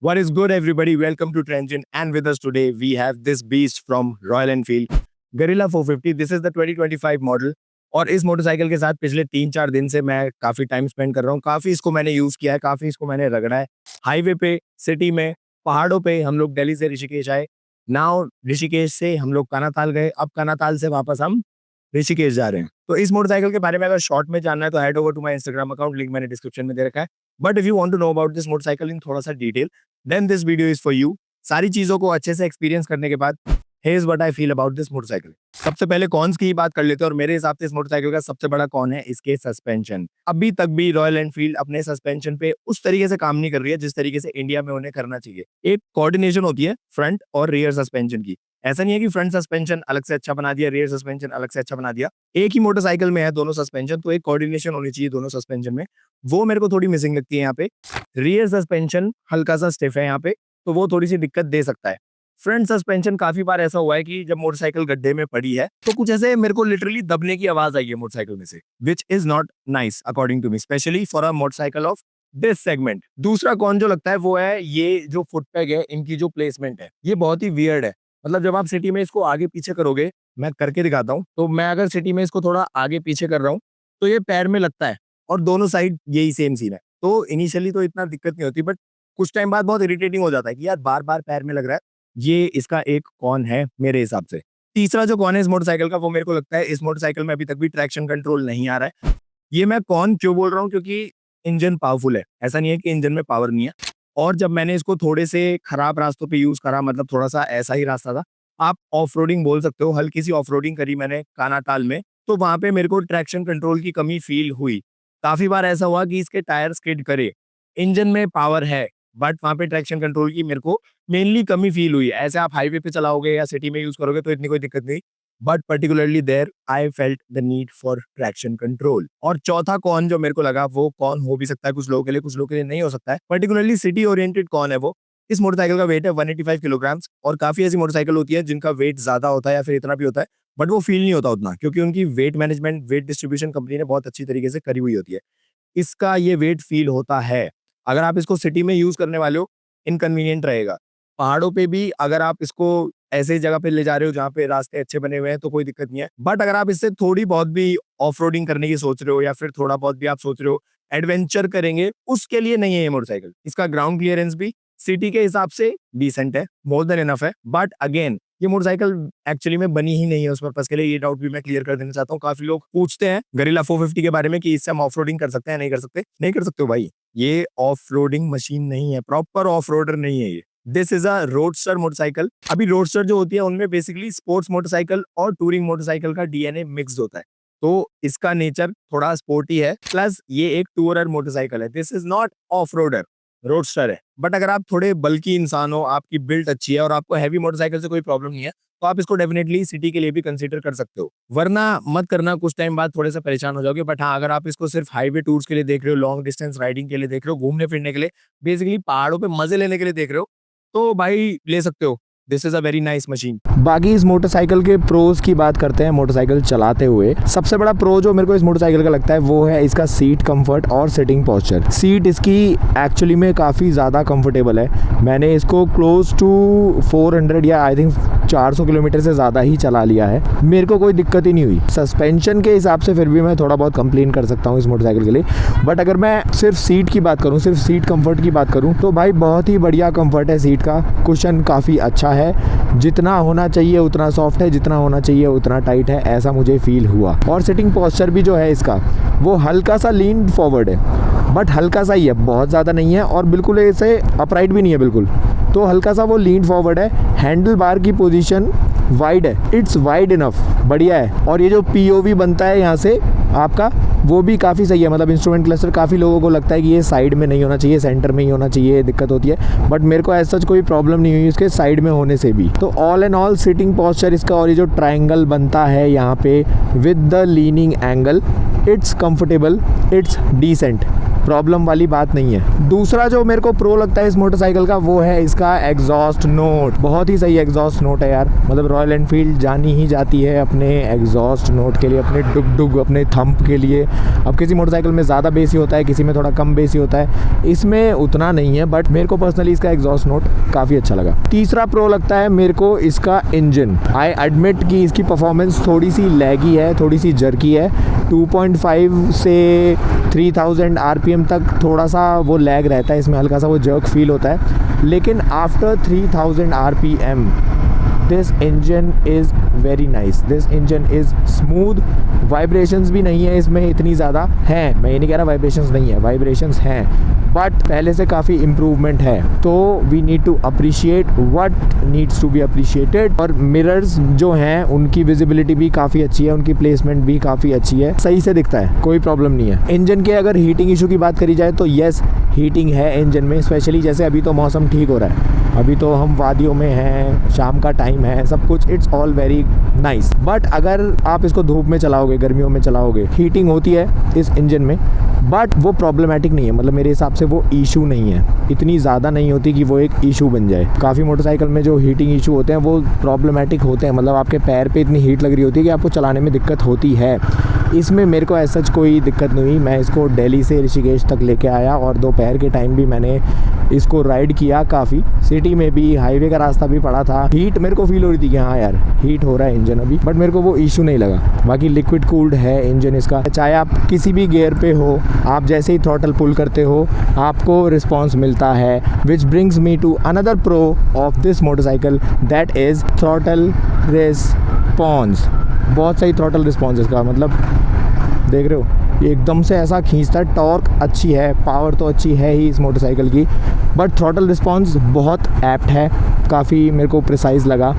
What is good, everybody? Welcome to Transient, and with us today we have this beast from Royal Enfield, Guerrilla 450. This is the 2025 model और इस motorcycle के साथ पिछले 3-4 दिन से मैं काफ़ी टाइम स्पेंड कर रहा हूँ। काफ़ी इसको मैंने यूज़ किया है, काफ़ी इसको मैंने रगड़ा है। हाईवे पे, सिटी में, पहाड़ों पे हम लोग दिल्ली से ऋषिकेश आए। नाउ ऋषिकेश से हम लोग कानाताल गए, अब कानाताल से वापस हम ऋषिकेश जा रहे हैं। तो इस मोटरसाइकिल के बारे में अगर शॉर्ट में जानना है तो head over to my Instagram account, link मैंने डिस्क्रिप्शन में दे रखा है। But if you want to know about this motorcycle in थोड़ा सा detail, then this video is for you. सारी चीजों को अच्छे से एक्सपीरियंस करने के बाद here is what I feel about this motorcycle. सबसे पहले कॉन्स की ही बात कर लेते हैं और मेरे हिसाब से इस मोटरसाइकिल का सबसे बड़ा कॉन है इसके सस्पेंशन। अभी तक भी रॉयल एनफील्ड अपने सस्पेंशन पे उस तरीके से काम नहीं कर रही है जिस तरीके से इंडिया में उन्हें करना चाहिए। एक कोऑर्डिनेशन होती है फ्रंट और रियर सस्पेंशन की। ऐसा नहीं है कि फ्रंट सस्पेंशन अलग से अच्छा बना दिया, रियर सस्पेंशन अलग से अच्छा बना दिया। एक ही मोटरसाइकिल में है दोनों सस्पेंशन, तो एक कोऑर्डिनेशन होनी चाहिए दोनों सस्पेंशन में। वो मेरे को थोड़ी मिसिंग लगती है यहाँ पे। रियर सस्पेंशन हल्का सा स्टिफ है यहाँ पे, तो वो थोड़ी सी दिक्कत दे सकता है। फ्रंट सस्पेंशन काफी बार ऐसा हुआ है कि जब मोटरसाइकिल गड्ढे में पड़ी है तो कुछ ऐसे मेरे को लिटरली दबने की आवाज आई है मोटरसाइकिल में से, which is not nice according to me, specially for a motorcycle of this segment. दूसरा कौन जो लगता है वो है ये जो फुटपैग है, इनकी जो प्लेसमेंट है ये बहुत ही वियर्ड है। मतलब जब आप सिटी में इसको आगे पीछे करोगे, मैं करके दिखाता हूँ, तो मैं अगर सिटी में इसको थोड़ा आगे पीछे कर रहा हूँ तो ये पैर में लगता है और दोनों साइड यही सेम सीन है। तो इनिशियली तो इतना दिक्कत नहीं होती, बट कुछ टाइम बाद बहुत इरिटेटिंग हो जाता है कि यार बार बार पैर में लग रहा है। ये इसका एक कॉन है मेरे हिसाब से। तीसरा जो कॉन है इस मोटरसाइकिल का, वो मेरे को लगता है इस मोटरसाइकिल में अभी तक भी ट्रैक्शन कंट्रोल नहीं आ रहा है। ये मैं कॉन क्यों बोल रहा हूँ, क्योंकि इंजन पावरफुल है, ऐसा नहीं है कि इंजन में पावर नहीं है। और जब मैंने इसको थोड़े से खराब रास्तों पे यूज करा, मतलब थोड़ा सा ऐसा ही रास्ता था, आप ऑफ रोडिंग बोल सकते हो, हल्की सी ऑफ रोडिंग करी मैंने कानाताल में, तो वहां पे मेरे को ट्रैक्शन कंट्रोल की कमी फील हुई। काफी बार ऐसा हुआ कि इसके टायर स्किड करे, इंजन में पावर है बट वहां पे ट्रैक्शन कंट्रोल की मेरे को मेनली कमी फील हुई। ऐसे आप हाईवे पे चलाओगे या सिटी में यूज करोगे तो इतनी कोई दिक्कत नहीं, but particularly there I felt the need for traction control. और चौथा कॉन जो मेरे को लगा, वो कॉन हो भी सकता है कुछ लोगों के लिए, कुछ लोगों के लिए नहीं हो सकता है। पर्टिकुलरली सिटी ओरिएंटेड कॉन है वो। इस मोटरसाइकिल का वेट है 185 किलोग्राम और काफी ऐसी मोटरसाइकिल होती है जिनका वेट ज्यादा होता है या फिर इतना भी होता है, बट वो फील नहीं होता उतना, क्योंकि उनकी weight management, wait distribution company ने बहुत अच्छी तरीके से करी हुई होती है। इसका ये वेट फील होता है। अगर आप इसको सिटी में यूज करने वाले हो, इनकन्वीनियंट रहेगा। पहाड़ों पे भी अगर आप इसको ऐसे जगह पे ले जा रहे हो जहाँ पे रास्ते अच्छे बने हुए हैं तो कोई दिक्कत नहीं है, बट अगर आप इससे थोड़ी बहुत भी ऑफ रोडिंग करने की सोच रहे हो या फिर थोड़ा बहुत भी आप सोच रहे हो एडवेंचर करेंगे, उसके लिए नहीं है ये मोटरसाइकिल। इसका ग्राउंड क्लियरेंस भी सिटी के हिसाब से डिसेंट है, मोर देन इनफ है, बट अगेन ये मोटरसाइकिल एक्चुअली में बनी ही नहीं है उस पर्पस के लिए। ये डाउट भी मैं क्लियर कर देना चाहता हूँ। काफी लोग पूछते हैं गरिल्ला 450 के बारे में कि इससे हम ऑफ रोडिंग कर सकते हैं, नहीं कर सकते। नहीं कर सकते हो भाई, ये ऑफ रोडिंग मशीन नहीं है, प्रॉपर ऑफ रोडर नहीं है ये। This is a roadster motorcycle. अभी रोडस्टर जो होती है उनमें बेसिकली स्पोर्ट्स मोटरसाइकिल और टूरिंग मोटरसाइकिल का डीएनए मिक्स होता है, तो इसका नेचर थोड़ा स्पोर्टी है, प्लस ये एक टूरर मोटरसाइकिल है। This is not off roader, roadster है। बट अगर आप थोड़े बल्की इंसान हो, आपकी बिल्ड अच्छी है और आपको हैवी मोटरसाइकिल से कोई प्रॉब्लम नहीं है, तो आप इसको डेफिनेटली सिटी के लिए भी कंसीडर कर सकते हो। वरना मत करना, कुछ टाइम बाद थोड़े से परेशान हो जाओगे। बट हाँ, अगर आप इसको सिर्फ हाईवे टूर्स के लिए देख रहे हो, लॉन्ग डिस्टेंस राइडिंग के लिए देख रहे हो, घूमने फिरने के लिए, बेसिकली पहाड़ों पे मजे लेने के लिए देख रहे हो, तो भाई ले सकते हो। This is a very nice machine. बाकी इस मोटरसाइकिल के प्रोज की बात करते हैं। मोटरसाइकिल चलाते हुए सबसे बड़ा प्रो जो मेरे को इस मोटरसाइकिल का लगता है वो है इसका सीट कंफर्ट और सिटिंग पोस्चर। सीट इसकी एक्चुअली में काफ़ी ज़्यादा कंफर्टेबल है। मैंने इसको क्लोज टू 400 या आई थिंक 400 किलोमीटर से ज़्यादा ही चला लिया है, मेरे को कोई दिक्कत ही नहीं हुई। सस्पेंशन के हिसाब से फिर भी मैं थोड़ा बहुत कंप्लेन कर सकता हूँ इस मोटरसाइकिल के लिए, बट अगर मैं सिर्फ सीट की बात करूँ, सिर्फ सीट कंफर्ट की बात करूँ, तो भाई बहुत ही बढ़िया कंफर्ट है सीट का। कुशन काफ़ी अच्छा है, जितना होना चाहिए उतना सॉफ्ट है, जितना होना चाहिए उतना टाइट है, ऐसा मुझे फील हुआ। और सिटिंग पोस्चर भी जो है इसका वो हल्का सा लीन फॉरवर्ड है, बट हल्का सा ही है, बहुत ज़्यादा नहीं है और बिल्कुल ऐसे अपराइट भी नहीं है बिल्कुल, तो हल्का सा वो लीन फॉरवर्ड है। हैंडल बार की पोजीशन वाइड है, इट्स वाइड इनफ, बढ़िया है। और ये जो पीओवी बनता है यहाँ से आपका, वो भी काफ़ी सही है। मतलब इंस्ट्रूमेंट क्लस्टर काफ़ी लोगों को लगता है कि ये साइड में नहीं होना चाहिए, सेंटर में ही होना चाहिए, दिक्कत होती है, बट मेरे को ऐसा कोई प्रॉब्लम नहीं हुई इसके साइड में होने से भी। तो all and all sitting posture इसका और ये जो ट्रायंगल बनता है यहाँ पे with the leaning angle, it's comfortable, it's decent. Problem वाली बात नहीं है। दूसरा जो मेरे को प्रो लगता है इस मोटरसाइकिल का वो है इसका एग्जॉस्ट नोट। बहुत ही सही एग्जॉस्ट नोट है यार, मतलब रॉयल एनफील्ड जानी ही जाती है अपने एग्जॉस्ट नोट के लिए, अपने डुग डुग, अपने थंप के लिए। अब किसी मोटरसाइकिल में ज़्यादा बेसी होता है, किसी में थोड़ा कम बेसी होता है, इसमें उतना नहीं है, बट मेरे को पर्सनली इसका एग्जॉस्ट नोट काफ़ी अच्छा लगा। तीसरा प्रो लगता है मेरे को इसका इंजन। आई एडमिट कि इसकी परफॉर्मेंस थोड़ी सी लैगी है, थोड़ी सी जर्की है। 2.5 से 3000 RPM तक थोड़ा सा वो लैग रहता है, इसमें हल्का सा वो जर्क फील होता है, लेकिन after 3000 RPM this engine is very nice, this engine is smooth. Vibrations भी नहीं है इसमें इतनी ज़्यादा, हैं, मैं ये नहीं कह रहा वाइब्रेशंस नहीं है, वाइब्रेशंस हैं, बट पहले से काफ़ी इम्प्रूवमेंट है। तो we need to appreciate what needs to be appreciated. और मिरर्स जो हैं उनकी विजिबिलिटी भी काफ़ी अच्छी है, उनकी प्लेसमेंट भी काफ़ी अच्छी है, सही से दिखता है, कोई प्रॉब्लम नहीं है। इंजन के अगर हीटिंग इशू की बात करी जाए तो येस, हीटिंग है इंजन में, स्पेशली जैसे अभी तो मौसम ठीक हो रहा है, अभी तो हम वादियों में हैं, शाम का टाइम है, सब कुछ it's all very nice. But अगर आप इसको धूप में चलाओगे, गर्मियों में चलाओगे, हीटिंग होती है इस इंजन में, बट वो प्रॉब्लमेटिक नहीं है, मतलब मेरे हिसाब से वो इशू नहीं है, इतनी ज़्यादा नहीं होती कि वो एक इशू बन जाए। काफ़ी मोटरसाइकिल में जो हीटिंग इशू होते हैं वो प्रॉब्लमेटिक होते हैं, मतलब आपके पैर पे इतनी हीट लग रही होती है कि आपको चलाने में दिक्कत होती है। इसमें मेरे को ऐसा कोई दिक्कत नहीं हुई। मैं इसको दिल्ली से ऋषिकेश तक लेके आया और दोपहर के टाइम भी मैंने इसको राइड किया, काफ़ी सिटी में भी, हाईवे का रास्ता भी पड़ा था। हीट मेरे को फील हो रही थी कि हाँ यार हीट हो रहा है इंजन अभी, बट मेरे को वो इशू नहीं लगा। बाकी लिक्विड कूल्ड है इंजन इसका, चाहे आप किसी भी गियर पे हो, आप जैसे ही थ्रॉटल पुल करते हो आपको रिस्पॉन्स मिलता है, which brings me to another pro of this motorcycle, that is throttle response. बहुत सही थ्रॉटल रिस्पॉन्स इसका, मतलब देख रहे हो ये एकदम से ऐसा खींचता है, टॉर्क अच्छी है, पावर तो अच्छी है ही इस मोटरसाइकिल की, बट थ्रॉटल रिस्पॉन्स बहुत एप्ट है, काफ़ी मेरे को प्रिसाइज लगा।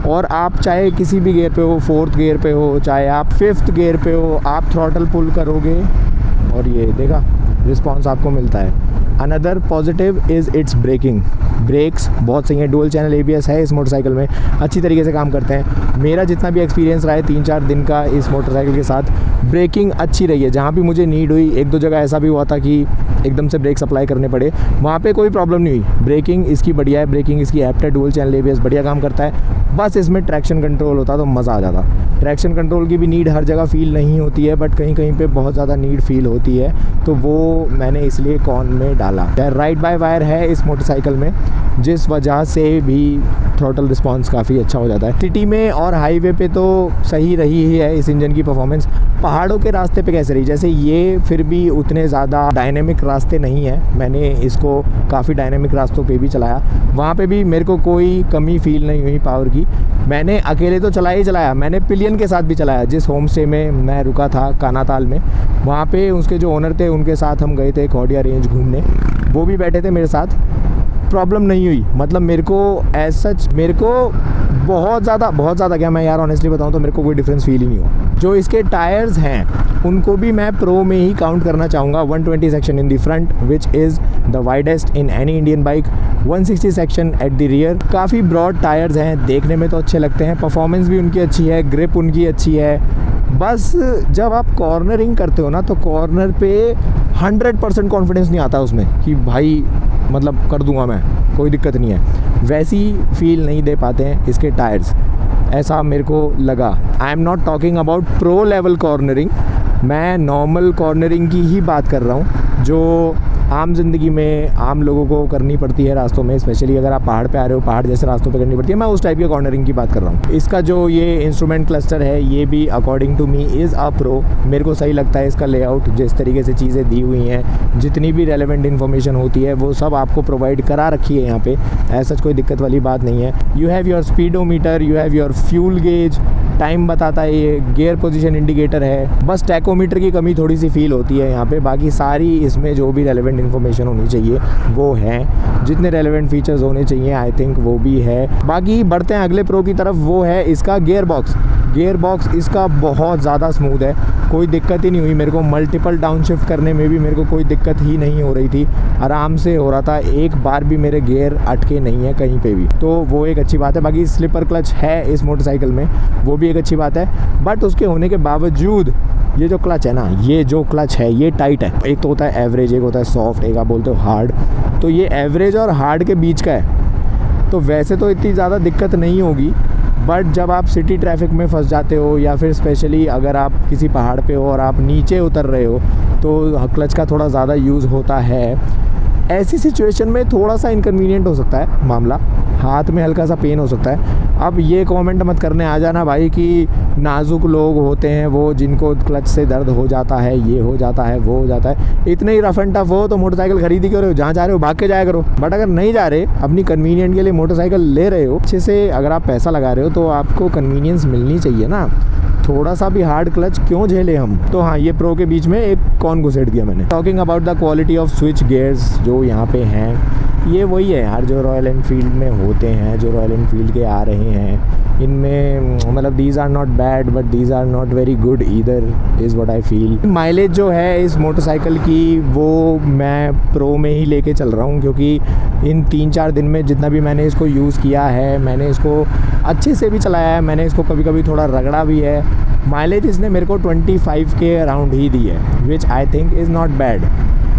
और आप चाहे किसी भी गियर पे हो, 4th गियर पे हो, चाहे आप 5th गियर पे हो, आप थ्रॉटल पुल करोगे और ये देखा रिस्पॉन्स आपको मिलता है। Another positive is it's braking. Brakes बहुत सही है, डुअल चैनल ABS है इस मोटरसाइकिल में, अच्छी तरीके से काम करते हैं। मेरा जितना भी एक्सपीरियंस रहा है 3-4 दिन का इस मोटरसाइकिल के साथ, ब्रेकिंग अच्छी रही है। जहाँ भी मुझे नीड हुई, 1-2 जगह ऐसा भी हुआ था कि एकदम से ब्रेक अप्लाई करने पड़े, वहाँ पे कोई प्रॉब्लम नहीं हुई। ब्रेकिंग इसकी बढ़िया है, ब्रेकिंग इसकी एप्ट है, डुअल चैनल ABS बढ़िया काम करता है। बस इसमें ट्रैक्शन कंट्रोल होता तो मज़ा आ जाता। ट्रैक्शन कंट्रोल की भी नीड हर जगह फ़ील नहीं होती है, बट कहीं कहीं पे बहुत ज़्यादा नीड फ़ील होती है, तो वो मैंने इसलिए कॉन में डाला। राइड बाय वायर है इस मोटरसाइकिल में, जिस वजह से भी थ्रॉटल रिस्पॉन्स काफ़ी अच्छा हो जाता है। सिटी में और हाईवे पे तो सही रही ही है इस इंजन की परफॉर्मेंस। पहाड़ों के रास्ते पे कैसे रही, जैसे ये फिर भी उतने ज़्यादा डायनेमिक रास्ते नहीं है, मैंने इसको काफ़ी डायनेमिक रास्तों पे भी चलाया, वहाँ पे भी मेरे को कोई कमी फ़ील नहीं हुई पावर की। मैंने अकेले तो चलाया ही चलाया, मैंने पिलियन के साथ भी चलाया। जिस होम स्टे में मैं रुका था कानाताल में, वहाँ पे उसके जो ओनर थे उनके साथ हम गए थे खौडिया रेंज घूमने, वो भी बैठे थे मेरे साथ, प्रॉब्लम नहीं हुई। मतलब मेरे को एज सच मेरे को बहुत ज़्यादा क्या मैं यार ऑनेस्टली बताऊँ तो मेरे को कोई डिफरेंस फील ही नहीं हुआ। जो इसके टायर्स हैं उनको भी मैं प्रो में ही काउंट करना चाहूँगा। 120 section in the front which is the widest in any Indian bike, 160 section at the rear. काफ़ी ब्रॉड टायर्स हैं, देखने में तो अच्छे लगते हैं, परफॉर्मेंस भी उनकी अच्छी है, ग्रिप उनकी अच्छी है। बस जब आप कॉर्नरिंग करते हो ना तो कॉर्नर पे 100% कॉन्फिडेंस नहीं आता उसमें कि भाई मतलब कर दूंगा मैं, कोई दिक्कत नहीं है, वैसी फील नहीं दे पाते हैं इसके टायर्स, ऐसा मेरे को लगा। I am not talking about pro level cornering, मैं नॉर्मल कॉर्नरिंग की ही बात कर रहा हूँ जो आम ज़िंदगी में आम लोगों को करनी पड़ती है रास्तों में, स्पेशली अगर आप पहाड़ पे आ रहे हो, पहाड़ जैसे रास्तों पे करनी पड़ती है। मैं उस टाइप की कॉर्नरिंग की बात कर रहा हूँ। इसका जो ये इंस्ट्रूमेंट क्लस्टर है ये भी according to me is a pro. मेरे को सही लगता है इसका लेआउट, जिस तरीके से चीज़ें दी हुई हैं, जितनी भी रेलेवेंट इन्फॉर्मेशन होती है वो सब आपको प्रोवाइड करा रखी है यहाँ पे, ऐसा कोई दिक्कत वाली बात नहीं है। You have your speedometer, you have your fuel gauge, time बताता है ये, गियर पोजीशन इंडिकेटर है। बस टैकोमीटर की कमी थोड़ी सी फील होती है यहाँ पे, बाकी सारी इसमें जो भी रेलेवेंट इन्फॉर्मेशन होनी चाहिए वो है, जितने रेलेवेंट फीचर्स होने चाहिए आई थिंक वो भी है। बाकी बढ़ते हैं अगले प्रो की तरफ, वो है इसका गियर बॉक्स। गियर बॉक्स इसका बहुत ज़्यादा स्मूथ है, कोई दिक्कत ही नहीं हुई मेरे को। मल्टीपल डाउन शिफ्ट करने में भी मेरे को कोई दिक्कत ही नहीं हो रही थी, आराम से हो रहा था, एक बार भी मेरे गियर अटके नहीं है कहीं पे भी, तो वो एक अच्छी बात है। बाकी स्लिपर क्लच है इस मोटरसाइकिल में, वो भी एक अच्छी बात है, बट उसके होने के बावजूद ये जो क्लच है ना, ये जो क्लच है ये टाइट है। एक तो होता है एवरेज, एक होता है सॉफ्ट, एक आप बोलते हो हार्ड। तो ये एवरेज और हार्ड के बीच का है। तो वैसे तो इतनी ज़्यादा दिक्कत नहीं होगी, बट जब आप सिटी ट्रैफिक में फंस जाते हो या फिर स्पेशली अगर आप किसी पहाड़ पे हो और आप नीचे उतर रहे हो तो क्लच का थोड़ा ज़्यादा यूज़ होता है। ऐसी सिचुएशन में थोड़ा सा इनकन्वीनियंट हो सकता है मामला, हाथ में हल्का सा पेन हो सकता है। अब ये कमेंट मत करने आ जाना भाई कि नाजुक लोग होते हैं वो, जिनको क्लच से दर्द हो जाता है, ये हो जाता है, वो हो जाता है। इतने ही रफ एंड टफ हो तो मोटरसाइकिल खरीदी करो, जहाँ जा रहे हो भाग के जाया करो। बट अगर नहीं जा रहे, अपनी कन्वीनियंट के लिए मोटरसाइकिल ले रहे हो, अच्छे से अगर आप पैसा लगा रहे हो तो आपको कन्वीनियंस मिलनी चाहिए ना। थोड़ा सा भी हार्ड क्लच क्यों झेले हम। तो हाँ, ये प्रो के बीच में एक कौन घुसेड़ दिया मैंने। Talking about the quality off switch gears जो यहाँ पे हैं, ये वही है यार जो रॉयल एनफील्ड में होते हैं, जो रॉयल एनफील्ड के आ रहे हैं। इनमें मतलब these are not bad but these are not very good either, is what I feel. Mileage जो है इस मोटरसाइकिल की वो मैं प्रो में ही लेके चल रहा हूँ, क्योंकि इन 3-4 दिन में जितना भी मैंने इसको यूज़ किया है, मैंने इसको अच्छे से भी चलाया है, मैंने इसको कभी कभी थोड़ा रगड़ा भी है। माइलेज इसने मेरे को 25 के अराउंड ही दी है, which I think is not bad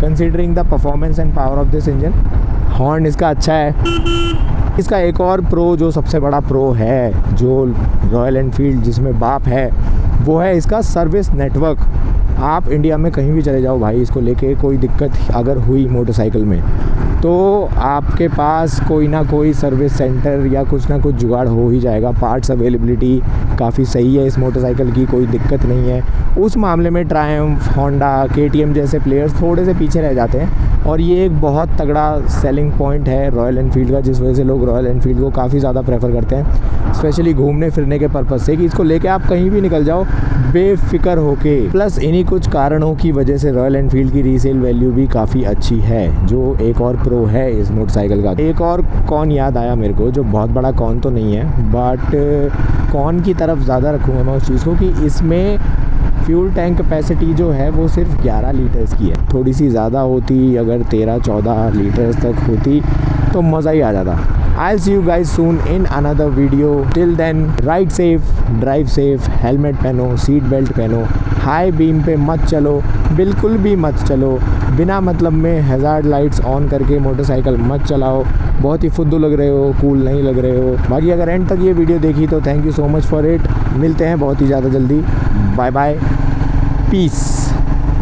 considering the performance and power of this engine. Horn इसका अच्छा है। इसका एक और प्रो जो सबसे बड़ा प्रो है जो रॉयल एनफील्ड जिसमें बाप है, वो है इसका सर्विस नेटवर्क। आप इंडिया में कहीं भी चले जाओ भाई, इसको लेके कोई दिक्कत अगर हुई मोटरसाइकिल में तो आपके पास कोई ना कोई सर्विस सेंटर या कुछ ना कुछ जुगाड़ हो ही जाएगा। पार्ट्स अवेलेबिलिटी काफ़ी सही है इस मोटरसाइकिल की, कोई दिक्कत नहीं है। उस मामले में ट्रायम्फ, होंडा, केटीएम जैसे प्लेयर्स थोड़े से पीछे रह जाते हैं, और ये एक बहुत तगड़ा सेलिंग पॉइंट है रॉयल एनफील्ड का, जिस वजह से लोग रॉयल एनफील्ड को काफ़ी ज़्यादा प्रेफर करते हैं, स्पेशली घूमने फिरने के पर्पज़ से, कि इसको लेके आप कहीं भी निकल जाओ बेफिक्र होके। प्लस इन्हीं कुछ कारणों की वजह से रॉयल एनफील्ड की रीसेल वैल्यू भी काफ़ी अच्छी है, जो एक और प्रो है इस मोटरसाइकिल का। एक और कौन याद आया मेरे को, जो बहुत बड़ा कौन तो नहीं है बट कौन की तरफ ज़्यादा रखूँगा मैं उस चीज़ को, कि इसमें फ्यूल टैंक कैपेसिटी जो है वो सिर्फ 11 लीटर्स की है। थोड़ी सी ज़्यादा होती, अगर 13-14 लीटर्स तक होती तो मज़ा ही आ जाता। I'll see you guys soon in another video. Till then, ride safe, drive safe, helmet पहनो, सीट बेल्ट पहनो, हाई बीम पे मत चलो, बिल्कुल भी मत चलो, बिना मतलब में हैज़ार्ड लाइट्स ऑन करके मोटरसाइकिल मत चलाओ। बहुत ही फुद्दू लग रहे हो, कूल नहीं लग रहे हो। बाकी अगर एंड तक ये वीडियो देखी तो thank you so much for it. मिलते हैं बहुत ही ज़्यादा जल्दी। Bye bye, piece.